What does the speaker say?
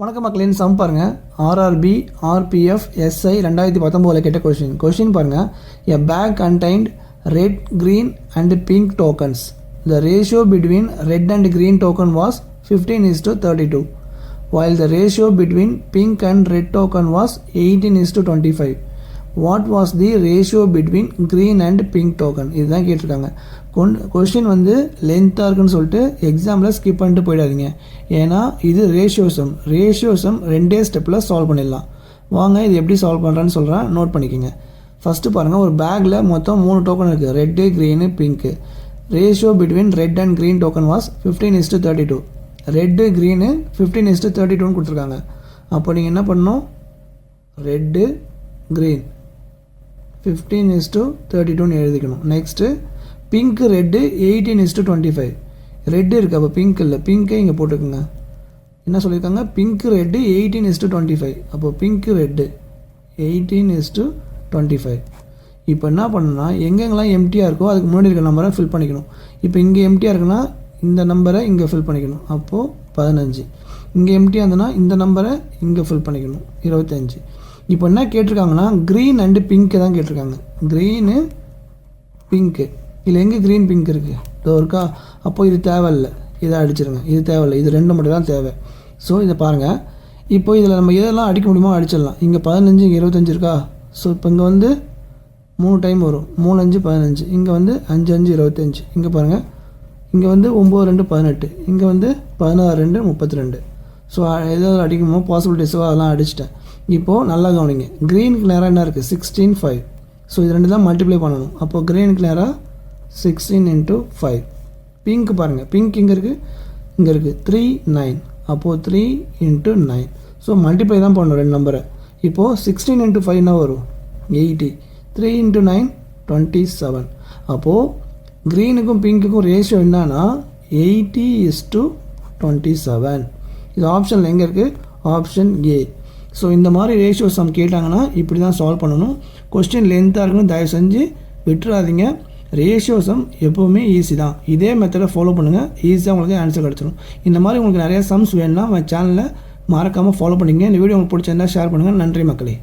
வணக்கம் மக்களின் சம் பாருங்கள். ஆர்ஆர்பி ஆர்பிஎஃப் எஸ்ஐ 2019 கேட்ட கொஷின் பாருங்கள். A pack contained red green and pink tokens. The ratio between red and green token was 15:32 while the ratio between pink and red token was 18:25. What was the ratio between green and pink token? இதுதான் கேட்டிருக்காங்க. Question வந்து லென்த்தாக இருக்குன்னு சொல்லிட்டு எக்ஸாமில் skip பண்ணிட்டு போயிடாதீங்க. ஏன்னா இது ரேஷியோசம் ரெண்டே ஸ்டெப்பில் சால்வ் பண்ணிடலாம். வாங்க இது எப்படி சால்வ் பண்ணுறான்னு சொல்கிறேன், நோட் பண்ணிக்கோங்க. ஃபஸ்ட்டு பாருங்கள், ஒரு பேக்கில் மொத்தம் 3 டோக்கன் இருக்குது, red green pink. Ratio between red and green token was 15:32. Red green 15:32 கொடுத்துருக்காங்க. அப்போ நீங்கள் என்ன பண்ணணும், ரெட்டு க்ரீன் 15:32 எழுதிக்கணும். Next pink red 18:25. ரெட்டு இருக்குது, அப்போ பிங்க் இல்லை, பிங்க்கே இங்கே போட்டுக்கோங்க. என்ன சொல்லியிருக்காங்க, பிங்க்கு ரெட்டு 18:25. அப்போ பிங்க்கு ரெட்டு 18:25. இப்போ என்ன பண்ணணும்னா, எங்கெங்கெல்லாம் எம்டியாக இருக்கோ அதுக்கு முன்னாடி இருக்க நம்பரை ஃபில் பண்ணிக்கணும். இப்போ இங்கே எம்டியாக இருக்குன்னா இந்த நம்பரை இங்கே ஃபில் பண்ணிக்கணும், அப்போது 15. இங்கே எம்டியாக இருந்ததுன்னா இந்த நம்பரை இங்கே ஃபில் பண்ணிக்கணும், 25. இப்போ என்ன கேட்டிருக்காங்கன்னா, க்ரீன் அண்டு பிங்க்கு தான் கேட்டிருக்காங்க. க்ரீனு பிங்க்கு, இல்லை எங்கே க்ரீன் பிங்க் இருக்குது, இதோ இருக்கா. அப்போது இது தேவையில்லை, இதை அடிச்சிருங்க. இது தேவையில்லை, இது ரெண்டு மட்டும் தான் தேவை. ஸோ இதை பாருங்கள். இப்போ இதில் நம்ம எதெல்லாம் அடிக்க முடியுமோ அடிச்சிடலாம். இங்கே 15, இங்கே 25 இருக்கா. ஸோ இப்போ இங்கே வந்து 3 டைம் வரும், 3 5 15. இங்கே வந்து 5 5 25. இங்கே பாருங்கள், இங்கே வந்து 9 2 18. இங்கே வந்து 16 2 32. ஸோ எதாவது அடிக்கணுமோ பாசிபிலிட்டிஸோ அதெல்லாம் அடிச்சிட்டேன். இப்போது நல்லா கவனிங்க, க்ரீனுக்கு நேராக என்ன இருக்குது, 16 5. ஸோ இது ரெண்டு தான் மல்டிப்ளை பண்ணணும். அப்போது க்ரீனுக்கு நேராக 16 × 5. பிங்க் பாருங்கள், பிங்க் இங்கே இருக்குது 3 9. அப்போது 3 × 9. ஸோ மல்டிப்ளை தான் பண்ணணும் ரெண்டு நம்பரை. இப்போது 16 × 5 என்ன வரும், 80. 3 × 9 27. அப்போது க்ரீனுக்கும் பிங்க்குக்கும் ரேஷியோ என்னன்னா 80:27. இது ஆப்ஷனில் எங்கே இருக்குது, ஆப்ஷன் ஏ. ஸோ இந்த மாதிரி ரேஷியோ சம் கேட்டாங்கன்னா இப்படி தான் சால்வ் பண்ணணும். கொஸ்டின் லென்த்தாக இருக்குன்னு தயவு செஞ்சு விட்டுறாதீங்க. ரேஷியோ சம் எப்போவுமே ஈஸி தான். இதே மெத்தடை ஃபாலோ பண்ணுங்கள், ஈஸியாக உங்களுக்கு ஆன்சர் கிடச்சிடும். இந்த மாதிரி உங்களுக்கு நிறையா சம்ஸ் வேணும்னா நம்ம சேனலில் மறக்காமல் ஃபாலோ பண்ணிங்க. இந்த வீடியோ உங்களுக்கு பிடிச்சிருந்தா ஷேர் பண்ணுங்கள். நன்றி மக்களே.